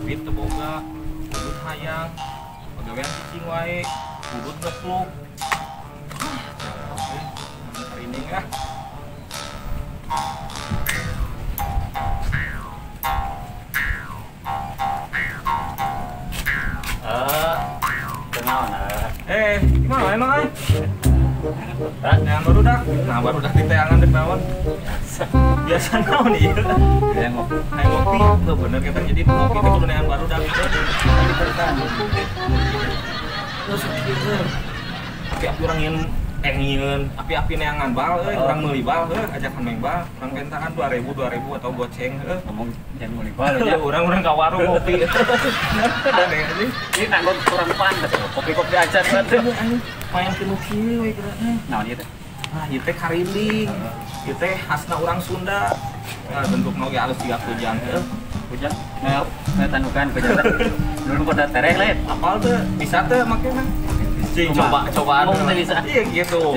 duit teu boga, udut hayang, pagawean cicing wae, udut ngepluk. Hari ini ya. Gimana emang ay? Yang baru dah, nah baru dah diteangan dek naon. Biasa naon nih. Yang ngopi, tuh bener kita jadi ngopi itu kudu yang baru dah gitu. Terus gitu. Api orang ingin api neangan bal, orang meuli bal, ajakan main bal, orang pentakan 2000 atau goceng, ngomong jangan meuli bal aja. Orang ke warung ngopi. Ini tanggung kurang pantas, kopi-kopi aja tuh. Main ke kieu we geurana. Naon ieu teh? Ah, ieu teh karinding. Ieu teh khasna urang Sunda. Nah, bentukna ge alus jiga kujang teh. Kujang. Nah, tanukan kujang teh. Dulu pada tereh lain. Apal teh? Bisa teh make mah. Cing cobaan teh bisa. Iya gitu.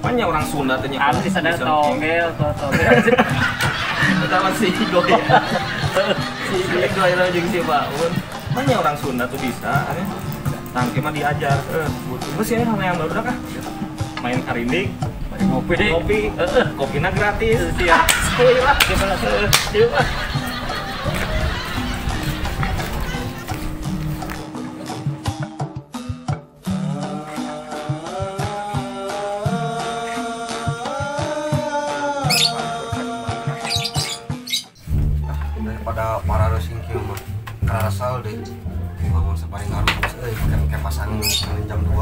Banyak orang Sunda teh nya. Alus bisa ada togel. Kita masih goy. Si goy lah jeung si Baun. Banyak orang Sunda tuh bisa, tangke mah diajar, terus ya sama yang baru kah? Main karinding, kopinya gratis, ya, sekali lah, coba. Daripada para racing kieu mah asal deh bangun separing harus kan kayak pasang jam 2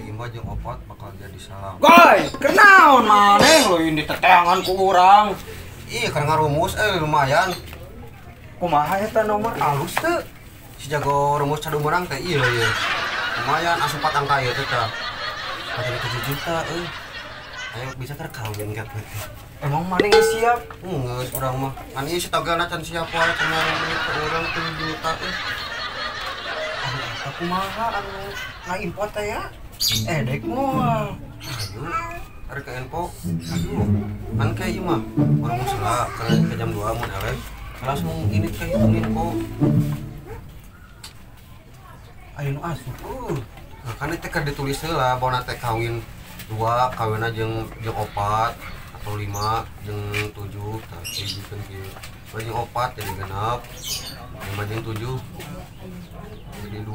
lima jeung 4 bakal jadi salah goy kenaon maneh lo ini teteangan ku urang iya kan ngarumus lumayan kumaha eta nomor alus teh si jago rumus cadu menang teh iya lumayan asupat angka ieu teh jadi 7 juta ayo bisa terkawin kan emang maneh geus siap geus urang mah kan ieu sitagana can siap wae cenah urang 7 juta aku kumaha anu ngaimport teh ya dek moal ayo arek ke info ayo kan kayak ieu mah urang musala ke jam 2 mun elek langsung ini ke hitung info ayo nu asup nah kan teh keur ditulis heula bawa teh kawin 2 kawin jeung 4 atau 5 jeung 7 tah hijikeun kieu jeung 4 jadi genep 5 jeung 7 jadi 2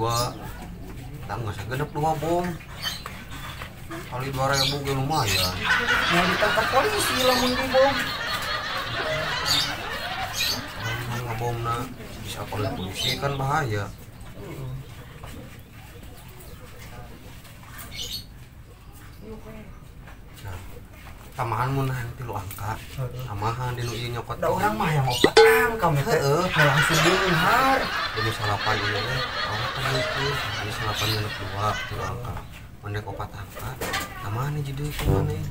tah geus genep 2 bom kali 2.000 ge lumayan mau ditangkap polisi lamun di bom ngabomna bisa polisi kan bahaya tamahan mun nanti lu angka tamahan di nu ieu nyokot da urang mah yang opat angka mah teh langsung diunhar jadi salapan ieu teh kan itu jadi salapan genep 2 lu angka mendek opat angka tamahan jadi itu maneh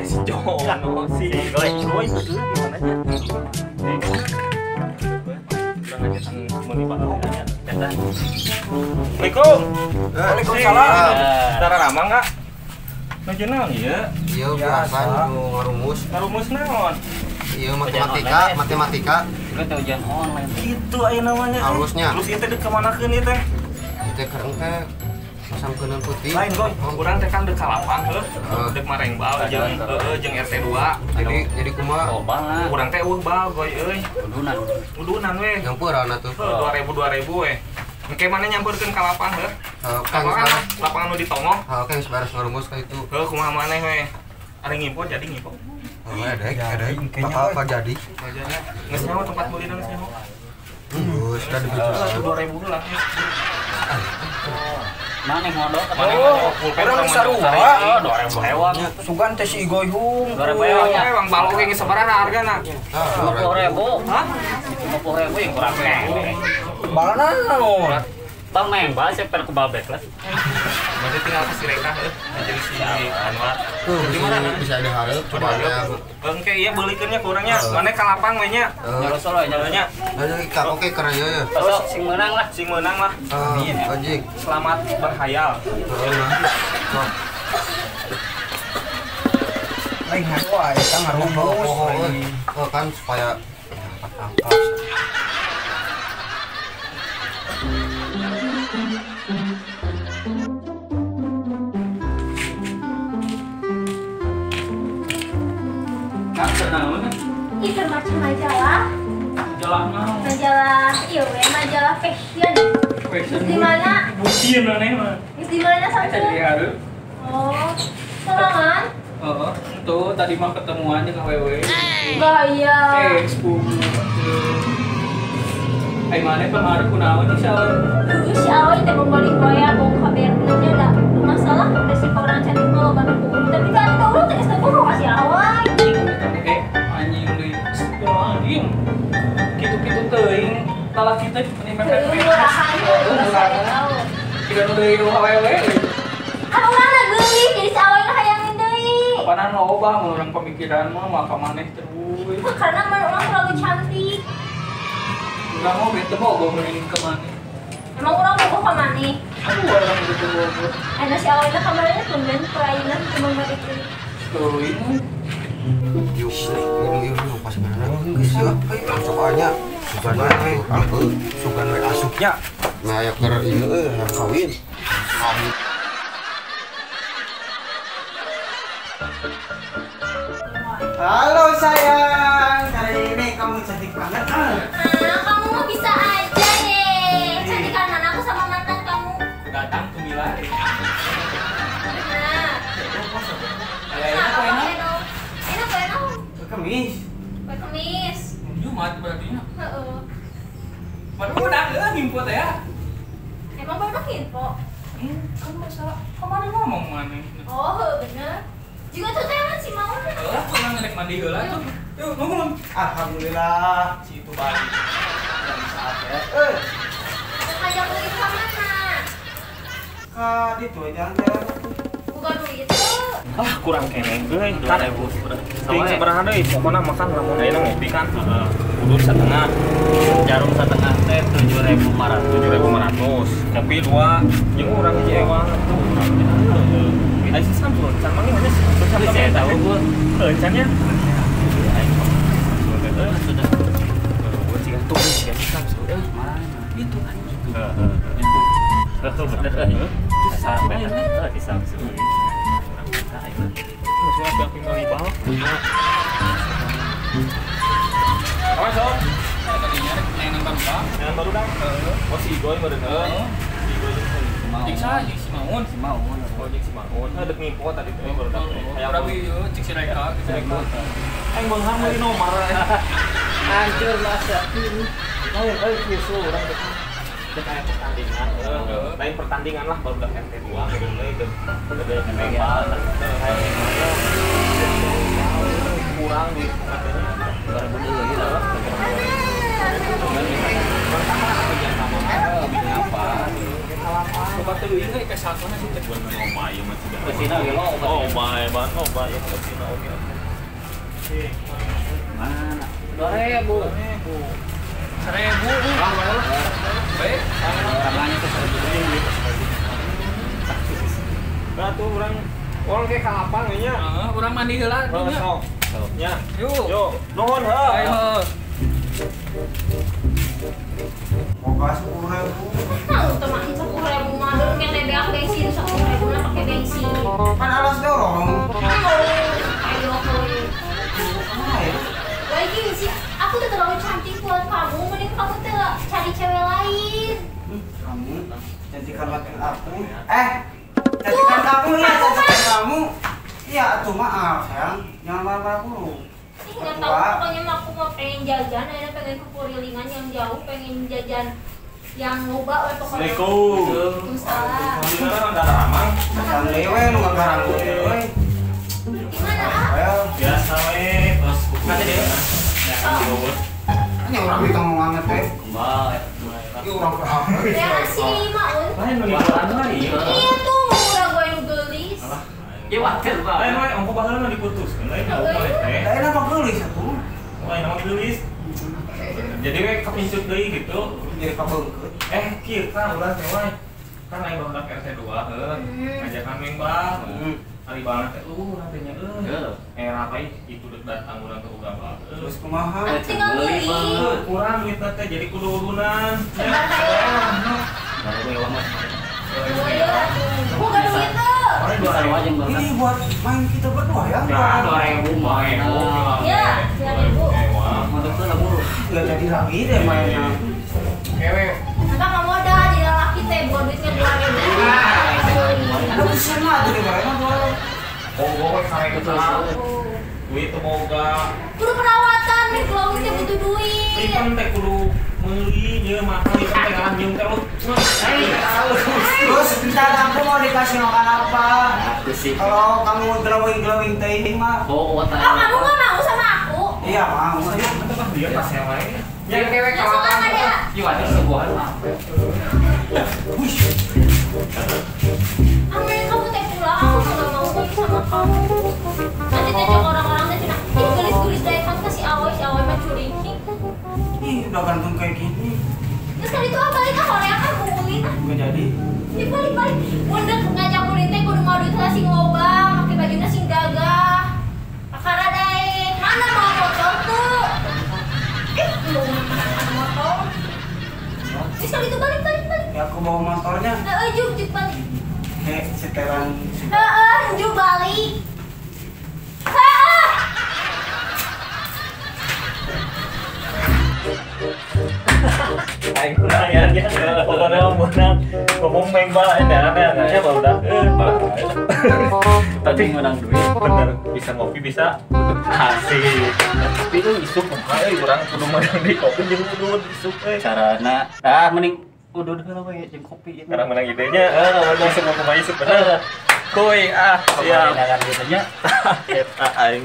Si Jono si goy betul di mana aja. Urang aja tang meuli bal aja. Assalamualaikum. Waalaikumsalam. Dara ramah enggak? Najeunang ieu? Iya biasa nu ngarumus. Ngarumus naon? Iya matematika. Itu teh ujian online. Itu aya namanya. Halusnya. Halus ieu teh dek ka manakeun ieu teh? Teh kereng teh pasangkeun putih. Lain goy, urang teh kan dek ka lapang dek Marengbal jeung RT 2. Jadi kumaha? Oh, bal. Urang teh eueuh bal goy euy. Udunan we. Nyampeurana tuh. 2000 we. Engke mana nyampeurkeun ka lapang heuh? Lapangan nu ditongong. Oke, sebaras ngarumus ka itu. Heuh kumaha maneh we? Ari ngimpo jadi ngimpo. Ada bakal jadi. Geus nyaho tempat meulina geus nyaho. Sudah dibikin 2000 lah. Maneh modal urang sarua 2000 hewan. sugan teh si Igoy hung 2000 hewan nya. Emang balok ge sabaraha hargana? 50.000. Hah? 50.000 yang kurang pede. balana naon Bang Mengbal saya pengen ke Babek lah. Berarti tinggal ke Sireka jadi si Anwar. Tuh bisa diharap coba ya. Engke ieu beulikeunnya kurangnya. Maneh ka lapang we nya. Nyarosol we Nya. Oke karena ya. Terus sing menang lah. Sing meunang lah. Anjing. Selamat berhayal. Lain ngaruh eta ngarumus. Oh kan supaya angkat. Itu macam majalah. Majalah naon? Majalah, iya we, majalah fashion. Di mana? Buktiin lah nih mah. Di mana Saya satu? lihat. Oh, sorangan? Itu tadi mah ketemuan jeung awewe. Gaya. Sepupu. Ai mana pengaruh kunaon nih salah. Si Aoi teh membalik wae aku kabarnya da masalah resiko orang cantik mau bantu. Tapi kan kita urut teh geus teu kasih Aoi. Anjing deui. Anjing. Kitu-kitu teuing tala kita ini Murahan. Tidak nu deui awewe. Aku mana geulis jadi si Aoi lah hayangin deui. Apaan loba mun urang pemikiran mah maka maneh terus. Karena orang terlalu cantik. Enggak mau bete mau gue mainin ke mana? Emang orang mau ke mana? Aduh orang gitu gue. Ada si awalnya kamarnya tumben perainan cuma itu. Tuh ini. Yuk pas mana geus ya. Cobanya sugan we asupnya. Nah ya keur ieu yang kawin. Halo sayang, hari ini kamu cantik banget. Kamu mah bisa aja deh. Cantikan mana aku sama mantan kamu. Datang tuh milari. Nah. Enak. Kemis. Kemis. Jumat berarti nya. Heeh. Mana udah ngimpot ya? Emang baru info. Kamu masalah kemarin ngomong mana? Oh, bener. Juga tuh teman si mau. Pernah ngelek mandi heula tuh. Yuk, nuhun. Alhamdulillah. Si itu balik. Udah bisa ya. Ngajak beli ke mana? Ka ditu jalan-jalan. Bukan duit tuh. Ah kurang keneng euy. Kan ting sabaraha deui pokona makan lamun ayeuna ngopi kan. Kudur setengah. Jarum setengah teh 7.500. Kopi 2 jeung urang hiji ewang tuh. Ai si Samsul, can manggih mana sih? Saya tahu gua. Can ya. Sudah. Gua sih tuh si Samsul. Itu kan gitu. Bener. Sampai di Samsul. Terus apa yang mau ibal? Awas, Om. Yang nambah. Yang baru dah. Oh si Igoy baru dah. Si Igoy Cik saja si Maun. Oh cik si Maun. Dek ngimpo tadi tuh baru dah. Rabi cik si Reka. Aing beunghar meuli nomor. Hancur masa. Ayo kieu urang dek aya pertandingan. Lain pertandingan lah baru dah RT 2 baru deh nembal. Kurang di katanya. Baru bener gitu loh. Pertama aku jangan sama apa? Coba tuh ini kayak satunya sih cek Buat ngomong ieu mah sudah. Kesina ge lo. Oh, bae ban obat ya kesina oke. Mana? 2.000. 1.000. Ah, mana lah? Baik. Harganya tuh 1.000. Nah tuh orang kayak kapal nya. Urang mandi heula nya. Sok. Nya. Yuk. Nuhun heuh. Ayo. Moga 10.000. Tahu teman 10.000 mah belum yang beak bensin 10.000 na pakai bensin. Kan alas dorong. Ayo koy. Lagi sih aku tuh terlalu cantik buat kamu, mending kamu tuh cari cewek lain. Kamu cantikan laki aku. Cantikan kamu ya, cantikan kamu. Iya, tuh maaf sayang. Jangan marah-marah dulu. Ih, nggak tahu pokoknya mah aku mau pengen jajan, akhirnya pengen ke Kurilingan yang jauh, pengen jajan yang loba we pokoknya. Waalaikumsalam. Sekarang ada ramah. Jangan lewe, lu nggak garang gue. Gimana ah? Biasa we, pas nanti deh. Ini orang kita mau nganget teh. Kembali. Ini orang berapa? Ya si Maun. Lain menipuan lagi. Iya tuh, udah gue yang gelis. Ya wajar Pak. Lain we ongko baheula diputus. Lain mau boleh teh. Lain apa gelis atuh? Lain nama gelis. Jadi we kepincut deui gitu. Jadi kabengkeut. Kieu kan ulah teh we. Kan lain baru RT 2 heuh. Ngajakan meng Bang. hari banget teh nantinya era apa itu dek datang urang teh uga apa Terus kumaha? Tinggal beli. kurang duitna teh jadi kudu urunan Baru mewah mah. Aku gak duit tuh. Bisa aja yang Ini buat main kita berdua ya? ya 2.000 mah Ya, 3.000. Mantap tuh lah mulu. Nggak jadi lagi deh mainnya. Kewe Entah nggak modal di laki teh buat duitnya 2.000. Ada usia mah tuh di mana tuh? Gue kaya gitu duit tuh moga Kudu perawatan nih, kalau kita butuh duit. lipan teh kudu meuli ya mahal lipan teh ngalah nyeung teh lu Terus bentar aku mau dikasih makan apa? Aku sih. Kalau kamu glowing teh mah. Oh, Oh, kamu nggak mau sama aku? Iya mau. dia pas yang lain Ya kewek Ya, soalnya nggak ada. Gimana sebuah apa? Amin, kamu teh pulang, aku nggak mau lagi sama kamu. Nanti teh jauh orang-orang teh cina, ih gelis-gelis dari kan kasih awal, si awal mah curi. Ih, udah gantung kayak gini. Terus kali itu balik ke Korea kan ngomongin ah. Nggak jadi. Ih balik. Bunda ngajak kulit teh kudu mau duit sing ngobam, pakai bajunya sing gagah. Kakara daeng, mana mau motor tuh? Belum ada motor. Terus kali itu balik. Ya aku bawa motornya. Juk balik. Setelan. Juk balik. aing kurang ya dia pokoknya menang ngomong main bala aneh-anehnya baru Tapi menang duit. bener bisa ngopi bisa asik tapi itu isuk kurang kudu menang di kopi jeung kudu isuk Carana mending udah lah we jeung kopi itu. karena menang idenya langsung mau kumaha isuk bener kuy siap Dengan biasanya eta aing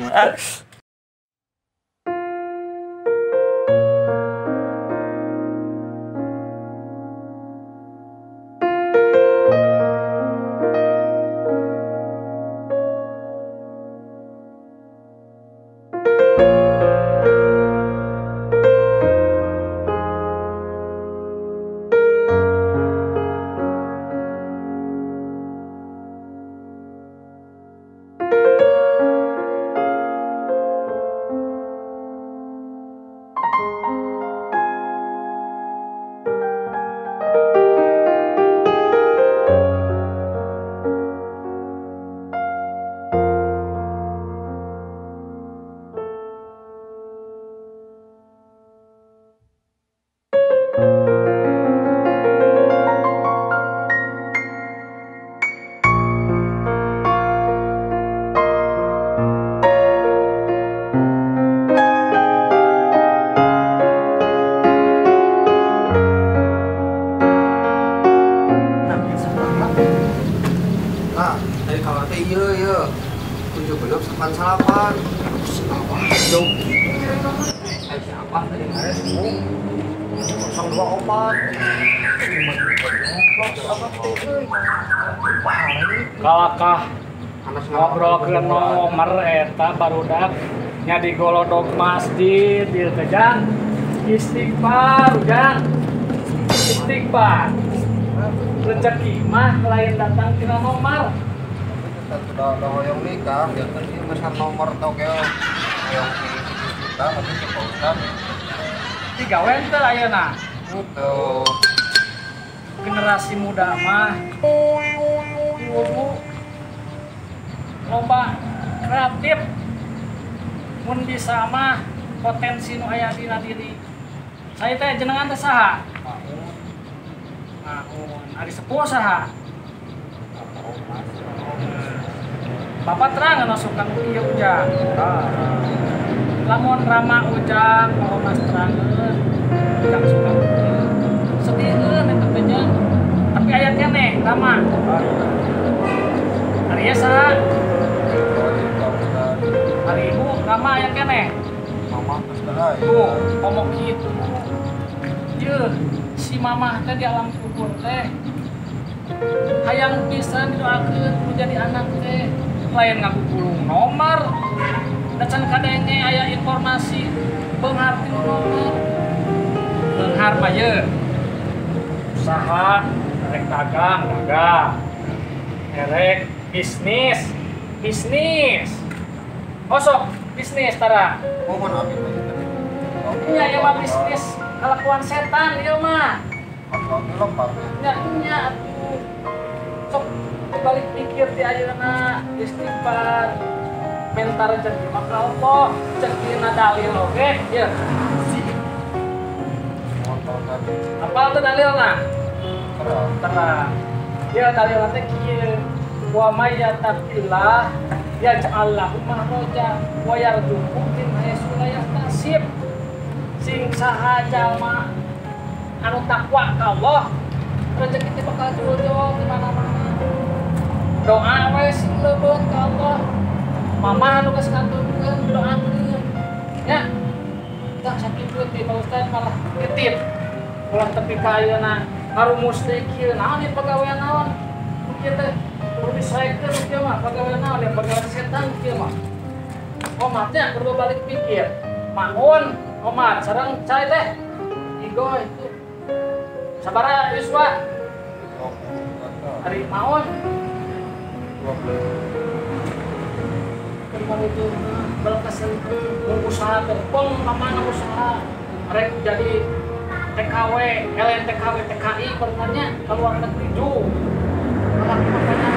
Salapan salapan. jauh. Siapa tadi kemarin? 024. Kalakah ngobrol ke nomor eta barudak nya digolodog masjid di tejang istighfar ujang istighfar rezeki mah lain datang tina nomor Udah hoyong nikah, dia kan dia pesan nomor tau kayak hoyong kita tapi ke Ustaz. digawen teh ayeuna Itu generasi muda mah kudu lomba kreatif mun bisa mah potensi nu aya dina diri saya teh jenengan teh saha ari sepuh saha Bapak terang nggak suka iya ujang lamun rama ujang kalau mas terangan ujang suka sedih itu punya tapi ayatnya nih rama hari ya saha hari ibu rama ayatnya nih mama terus dah tuh ngomong gitu Jeuh, si mamah teh di alam kubur teh hayang bisa didoakeun menjadi anak teh lain ngaku pulung nomor dan can kadenge aya informasi beunghar ti nomor beunghar mah ye usaha rek dagang erek bisnis bisnis. Osok bisnis tara. Oh mana abi tadi? Iya ya mah bisnis kelakuan setan ieu mah. Abi lompat. Nya atuh. Sok balik pikir ti ayeuna istighfar. Mentar rezeki maka Allah, rezekina dalil oge. Ieu. Apa tuh dalilna? Terang. Ya dalilna teh kieu. Wa may yattaqillah yaj'al lahu makhraja wa yarzuqhu min haitsu la yahtasib. Sing saha jalma anu takwa ka Allah, rezeki teh bakal jol-jol di mana-mana. Doa we sing leubeut ka Allah. Mama anu geus ngaturkeun doakeun. Ya. Tak sakitu ti Pak Ustaz malah titip. Ulah tepi ka ayeuna ngarumus deui kieu naon ieu pagawean naon? Kieu teh kudu disaekeun kieu mah pagawean naon ya pagawean setan kieu mah. Omatnya kudu balik pikir. Mahun omat sareng cai teh. Igo itu. Sabaraha Yuswa? Hari mahun. 20. Kalau itu berkesan usaha terpong mana usaha rek jadi TKW, LNTKW, TKI pertanyaannya keluar negeri ju malah makanya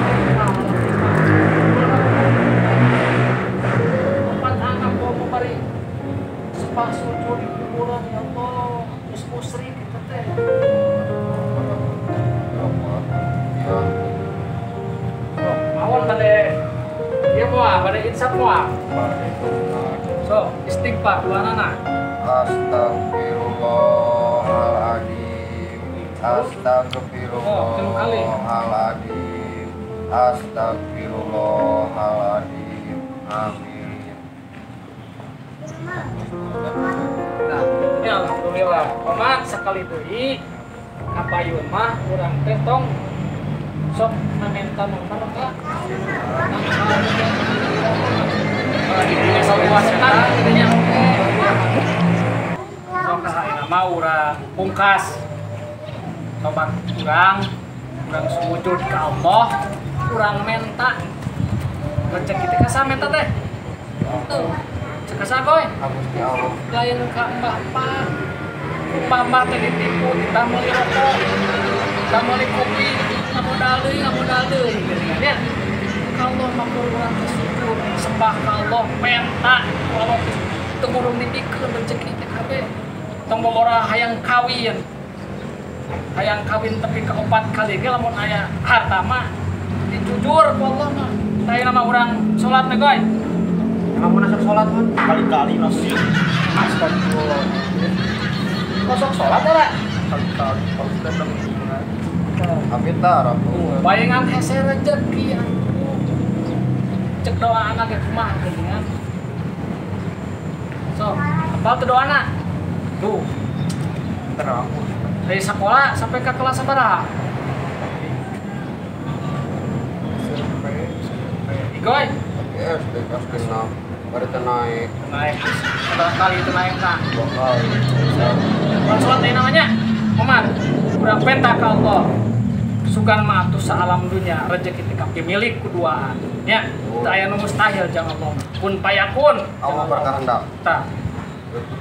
empat anak mau bari sepasu curi kuburan ya Allah terus musrik kita teh mawon pada ya muah, pada insaf muah. So, istighfar dua nana. Astagfirullahaladzim. Astagfirullahaladzim. Astagfirullahaladzim. Amin. Nah, ini alhamdulillah. Paman sekali deui kapayun mah urang teh tong sok minta nomor ka ini semua setan intinya sok kasaina mah urang pungkas tobat urang sujud ka Allah urang menta rezeki teh kasa menta teh tuh cekasa koy Gusti Allah. lain ka mbah teh ditipu ditah meuli rokok ditah meuli kopi ngamodal deui ya Allah makhluk urang bersyukur sembah ka Allah penta Allah teu urang dipikeun rezeki teh kabeh tong bobora hayang kawin tapi ka 4 kali ge lamun aya harta mah dijujur ku Allah mah tayana mah urang salat teh goy lamun asa salat mah Kali-kali nasi. astagfirullah kosong salat ora Kali-kali kalau sudah Amin tarap. bayangan hese rezeki cek doa anak ya kumaha geuningan so apa tuh doa anak tuh terang. dari sekolah sampai ke kelas sabaraha Igoy SD kelas 6. Baru naik. naik berapa kali itu naik nak 2 kali. orang sholat ini namanya Oman kurang penta ke Allah sugan mah atuh saalam dunya rezeki teh kaki milik kuduaan ya teu aya nu mustahil jangan Allah kun payakun Allah berkehendak. tah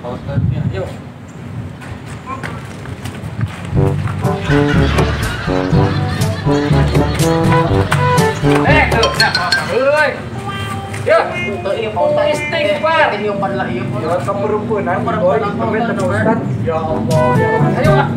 Pak Ustaz. ya yuk tuh euy ya istighfar Ini umpan lah iya. Ya keperempuanan boy, permintaan Ustaz. Ya Allah. ayo Pak.